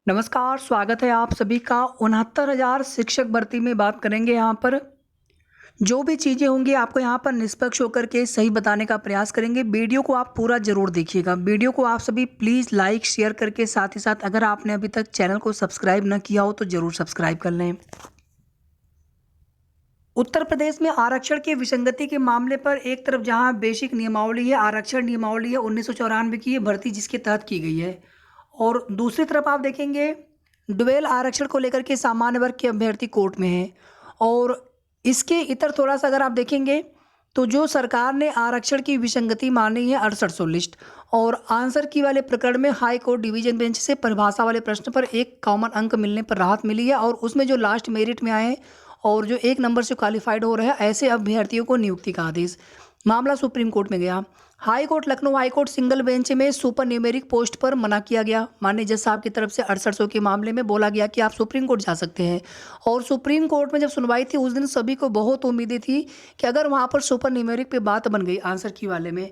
नमस्कार, स्वागत है आप सभी का। 69,000 शिक्षक भर्ती में बात करेंगे यहाँ पर। जो भी चीज़ें होंगी आपको यहाँ पर निष्पक्ष होकर के सही बताने का प्रयास करेंगे। वीडियो को आप पूरा ज़रूर देखिएगा। वीडियो को आप सभी प्लीज़ लाइक, शेयर करके साथ ही साथ अगर आपने अभी तक चैनल को सब्सक्राइब न किया हो तो ज़रूर सब्सक्राइब कर लें। उत्तर प्रदेश में आरक्षण की विसंगति के मामले पर एक तरफ जहाँ बेसिक नियमावली है, आरक्षण नियमावली है 1994 की, ये भर्ती जिसके तहत की गई है, और दूसरी तरफ आप देखेंगे डुअल आरक्षण को लेकर के सामान्य वर्ग के अभ्यर्थी कोर्ट में है। और इसके इतर थोड़ा सा अगर आप देखेंगे तो जो सरकार ने आरक्षण की विसंगति मानी है 6800 लिस्ट, और आंसर की वाले प्रकरण में हाई कोर्ट डिवीजन बेंच से परिभाषा वाले प्रश्न पर एक कॉमन अंक मिलने पर राहत मिली है, और उसमें जो लास्ट मेरिट में आए हैं और जो एक नंबर से क्वालिफाइड हो रहे हैं ऐसे अभ्यर्थियों को नियुक्ति का आदेश। मामला सुप्रीम कोर्ट में गया। High court, Lucknow high court single bench में सुपर न्यूमेरिक पोस्ट पर मना किया गया। माननीय जज साहब की तरफ से 6800 के मामले में बोला गया कि आप सुप्रीम कोर्ट जा सकते हैं। और सुप्रीम कोर्ट में जब सुनवाई थी उस दिन सभी को बहुत उम्मीदें थी कि अगर वहाँ पर सुपर न्यूमेरिक पे बात बन गई आंसर की वाले में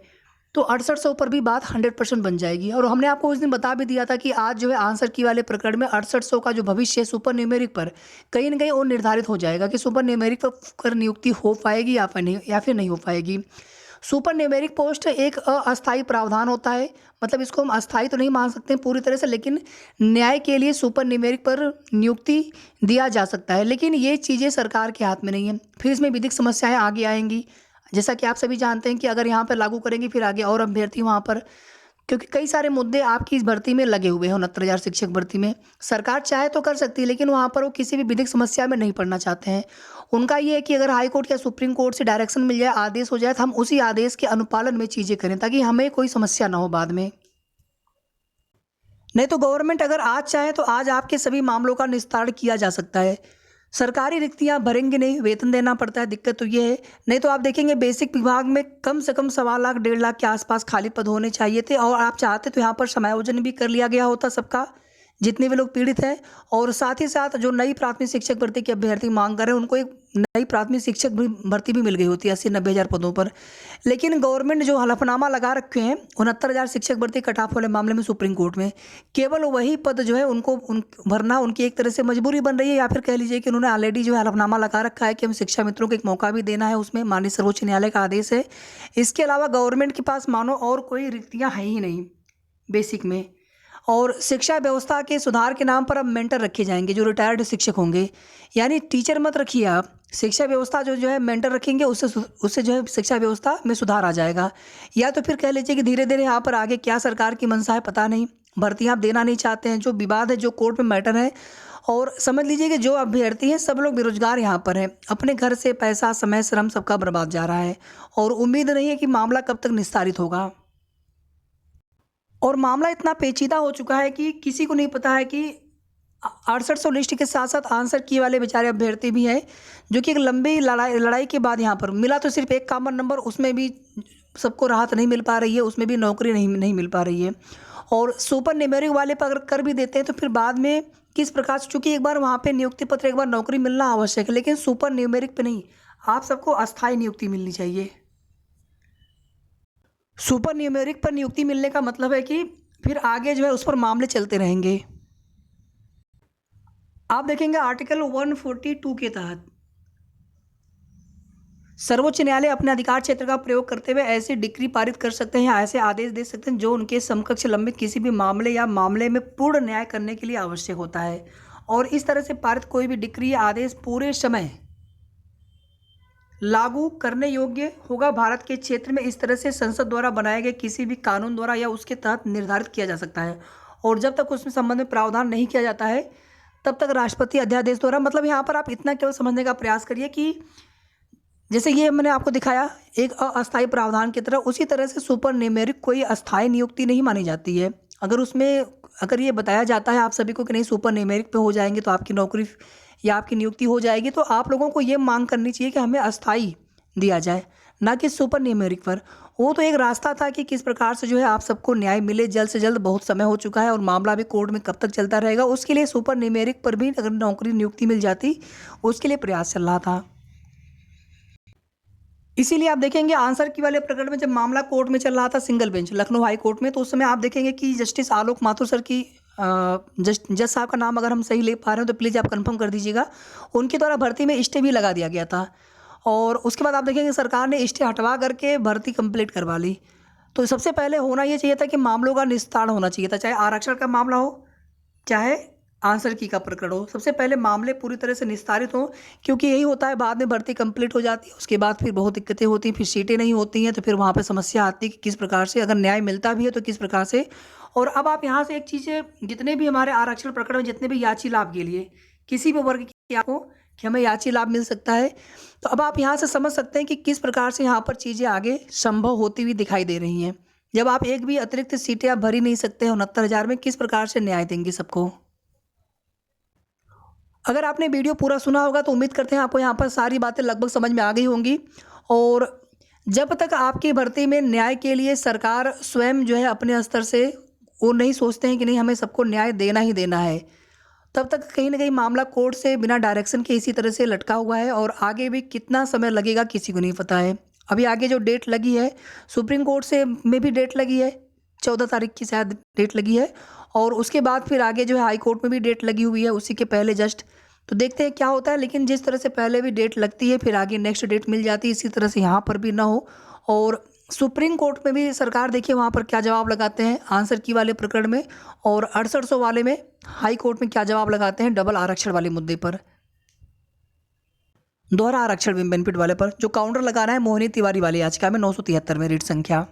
तो 6800 पर भी बात 100% बन जाएगी। और हमने आपको उस दिन बता भी दिया था कि आज जो है आंसर की वाले प्रकरण में 6800 का जो भविष्य है सुपर न्यूमेरिक पर कहीं ना कहीं वो निर्धारित हो जाएगा कि सुपर न्यूमेरिक पर नियुक्ति हो पाएगी या फिर नहीं हो पाएगी। सुपर न्यूमेरिक पोस्ट एक अस्थायी प्रावधान होता है, मतलब इसको हम अस्थायी तो नहीं मान सकते पूरी तरह से, लेकिन न्याय के लिए सुपर न्यूमेरिक पर नियुक्ति दिया जा सकता है। लेकिन ये चीज़ें सरकार के हाथ में नहीं है। फिर इसमें विधिक समस्याएं आगे आएंगी, जैसा कि आप सभी जानते हैं कि अगर यहाँ पर लागू करेंगे फिर आगे और अभ्यर्थी वहाँ पर, क्योंकि कई सारे मुद्दे आपकी इस भर्ती में लगे हुए हैं। 69,000 शिक्षक भर्ती में सरकार चाहे तो कर सकती है, लेकिन वहाँ पर वो किसी भी विधिक समस्या में नहीं पड़ना चाहते हैं। उनका ये है कि अगर हाई कोर्ट या सुप्रीम कोर्ट से डायरेक्शन मिल जाए, आदेश हो जाए, तो हम उसी आदेश के अनुपालन में चीज़ें करें ताकि हमें कोई समस्या ना हो बाद में। नहीं तो गवर्नमेंट अगर आज चाहे तो आज आपके सभी मामलों का निस्तारण किया जा सकता है। सरकारी रिक्तियां भरेंगे नहीं, वेतन देना पड़ता है, दिक्कत तो ये है। नहीं तो आप देखेंगे बेसिक विभाग में कम से कम 1.25 लाख 1.5 लाख के आसपास खाली पद होने चाहिए थे, और आप चाहते तो यहाँ पर समायोजन भी कर लिया गया होता सबका, जितने भी लोग पीड़ित हैं। और साथ ही साथ जो नई प्राथमिक शिक्षक भर्ती के अभ्यर्थी मांग कर रहे हैं उनको एक नई प्राथमिक शिक्षक भर्ती भी मिल गई होती है 80-90 हज़ार पदों पर। लेकिन गवर्नमेंट जो हलफनामा लगा रखे हैं 69,000 शिक्षक भर्ती कट ऑफ वाले मामले में सुप्रीम कोर्ट में, केवल वही पद जो है उनको भरना उनकी एक तरह से मजबूरी बन रही है, या फिर कह लीजिए कि उन्होंने ऑलरेडी जो है हलफनामा लगा रखा है कि हम शिक्षा मित्रों को एक मौका भी देना है, उसमें माननीय सर्वोच्च न्यायालय का आदेश है। इसके अलावा गवर्नमेंट के पास मानो और कोई रिक्तियाँ हैं ही नहीं बेसिक में। और शिक्षा व्यवस्था के सुधार के नाम पर अब मेंटर रखे जाएंगे जो रिटायर्ड शिक्षक होंगे, यानी टीचर मत रखिए आप, शिक्षा व्यवस्था जो है मेंटर रखेंगे, उससे जो है शिक्षा व्यवस्था में सुधार आ जाएगा। या तो फिर कह लीजिए कि धीरे धीरे यहाँ पर आगे क्या सरकार की मंशा है पता नहीं, भर्तियाँ आप देना नहीं चाहते हैं, जो विवाद है जो कोर्ट में मैटर है। और समझ लीजिए कि जो अभ्यर्थी हैं सब लोग बेरोजगार यहाँ पर हैं, अपने घर से पैसा, समय, श्रम सबका बर्बाद जा रहा है, और उम्मीद नहीं है कि मामला कब तक निस्तारित होगा। और मामला इतना पेचीदा हो चुका है कि किसी को नहीं पता है कि 6800 लिस्ट के साथ साथ आंसर की वाले बेचारे अभ्यर्थी भी हैं, जो कि एक लंबी लड़ाई के बाद यहाँ पर मिला तो सिर्फ एक कॉमन नंबर, उसमें भी सबको राहत नहीं मिल पा रही है, उसमें भी नौकरी नहीं मिल पा रही है। और सुपर न्यूमेरिक वाले पर अगर कर भी देते हैं तो फिर बाद में किस प्रकार से, चूँकि एक बार वहाँ पर नियुक्ति पत्र, एक बार नौकरी मिलना आवश्यक है, लेकिन सुपर न्यूमेरिक पर नहीं, आप सबको अस्थायी नियुक्ति मिलनी चाहिए। सुपर न्यूमेरिक पर नियुक्ति मिलने का मतलब है कि फिर आगे जो है उस पर मामले चलते रहेंगे। आप देखेंगे आर्टिकल 142 के तहत सर्वोच्च न्यायालय अपने अधिकार क्षेत्र का प्रयोग करते हुए ऐसी डिक्री पारित कर सकते हैं, ऐसे आदेश दे सकते हैं जो उनके समकक्ष लंबित किसी भी मामले या मामले में पूर्ण न्याय करने के लिए आवश्यक होता है। और इस तरह से पारित कोई भी डिक्री या आदेश पूरे समय लागू करने योग्य होगा भारत के क्षेत्र में, इस तरह से संसद द्वारा बनाए गए किसी भी कानून द्वारा या उसके तहत निर्धारित किया जा सकता है। और जब तक उसमें संबंध में प्रावधान नहीं किया जाता है तब तक राष्ट्रपति अध्यादेश द्वारा, मतलब यहाँ पर आप इतना केवल समझने का प्रयास करिए कि जैसे ये मैंने आपको दिखाया एक अस्थायी प्रावधान की तरह, उसी तरह से सुपर न्यूमेरिक कोई अस्थायी नियुक्ति नहीं मानी जाती है। अगर ये बताया जाता है आप सभी को कि नहीं सुपर न्यूमेरिक पे हो जाएंगे तो आपकी नौकरी या आपकी नियुक्ति हो जाएगी, तो आप लोगों को ये मांग करनी चाहिए कि हमें अस्थायी दिया जाए, ना कि सुपर न्यूमेरिक पर। वो तो एक रास्ता था कि किस प्रकार से जो है आप सबको न्याय मिले जल्द से जल्द, बहुत समय हो चुका है और मामला भी कोर्ट में कब तक चलता रहेगा, उसके लिए सुपर न्यूमेरिक पर भी अगर नौकरी नियुक्ति मिल जाती उसके लिए प्रयास चल रहा था। इसीलिए आप देखेंगे आंसर की वाले प्रकरण में जब मामला कोर्ट में चल रहा था single bench Lucknow high court में, तो उस समय आप देखेंगे कि जस्टिस आलोक माथुर सर की जज साहब का नाम अगर हम सही ले पा रहे हैं तो प्लीज़ आप कंफर्म कर दीजिएगा। उनके द्वारा भर्ती में स्टे भी लगा दिया गया था और उसके बाद आप देखेंगे सरकार ने स्टे हटवा करके भर्ती कंप्लीट करवा ली। तो सबसे पहले होना ये चाहिए था कि मामलों का निस्तारण होना चाहिए था, चाहे आरक्षण का मामला हो चाहे आंसर की का प्रकरण हो। सबसे पहले मामले पूरी तरह से निस्तारित हों, क्योंकि यही होता है बाद में भर्ती कंप्लीट हो जाती है, उसके बाद फिर बहुत दिक्कतें होती हैं, फिर सीटें नहीं होती हैं, तो फिर वहाँ पे समस्या आती है कि किस प्रकार से अगर न्याय मिलता भी है तो किस प्रकार से। और अब आप यहाँ से एक चीज़, जितने भी हमारे आरक्षण प्रकरण में जितने भी याची लाभ के लिए किसी भी वर्ग की आपको कि हमें याची लाभ मिल सकता है, तो अब आप यहाँ से समझ सकते हैं कि किस प्रकार से यहाँ पर चीज़ें आगे संभव होती हुई दिखाई दे रही हैं। जब आप एक भी अतिरिक्त सीटें आप भर ही नहीं सकते 69,000 में, किस प्रकार से न्याय देंगे सबको। अगर आपने वीडियो पूरा सुना होगा तो उम्मीद करते हैं आपको यहाँ पर सारी बातें लगभग समझ में आ गई होंगी। और जब तक आपकी भर्ती में न्याय के लिए सरकार स्वयं जो है अपने स्तर से वो नहीं सोचते हैं कि नहीं हमें सबको न्याय देना ही देना है, तब तक कहीं ना कहीं मामला कोर्ट से बिना डायरेक्शन के इसी तरह से लटका हुआ है और आगे भी कितना समय लगेगा किसी को नहीं पता है। अभी आगे जो डेट लगी है सुप्रीम कोर्ट से में भी डेट लगी है, 14 तारीख की शायद डेट लगी है, और उसके बाद फिर आगे जो है हाई कोर्ट में भी डेट लगी हुई है उसी के पहले जस्ट। तो देखते हैं क्या होता है, लेकिन जिस तरह से पहले भी डेट लगती है फिर आगे नेक्स्ट डेट मिल जाती है, इसी तरह से यहाँ पर भी ना हो। और सुप्रीम कोर्ट में भी सरकार देखिए वहाँ पर क्या जवाब लगाते हैं आंसर की वाले प्रकरण में, और 6800 वाले में हाई कोर्ट में क्या जवाब लगाते हैं डबल आरक्षण वाले मुद्दे पर, दोहरा आरक्षण बेनिफिट वाले पर, जो काउंटर लगाना है मोहिनी तिवारी वाली याचिका में 973 में रीट संख्या।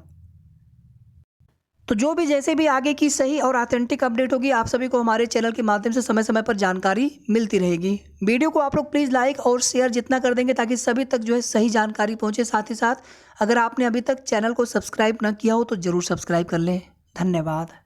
तो जो भी जैसे भी आगे की सही और ऑथेंटिक अपडेट होगी आप सभी को हमारे चैनल के माध्यम से समय समय पर जानकारी मिलती रहेगी। वीडियो को आप लोग प्लीज़ लाइक और शेयर जितना कर देंगे ताकि सभी तक जो है सही जानकारी पहुंचे। साथ ही साथ अगर आपने अभी तक चैनल को सब्सक्राइब न किया हो तो ज़रूर सब्सक्राइब कर लें। धन्यवाद।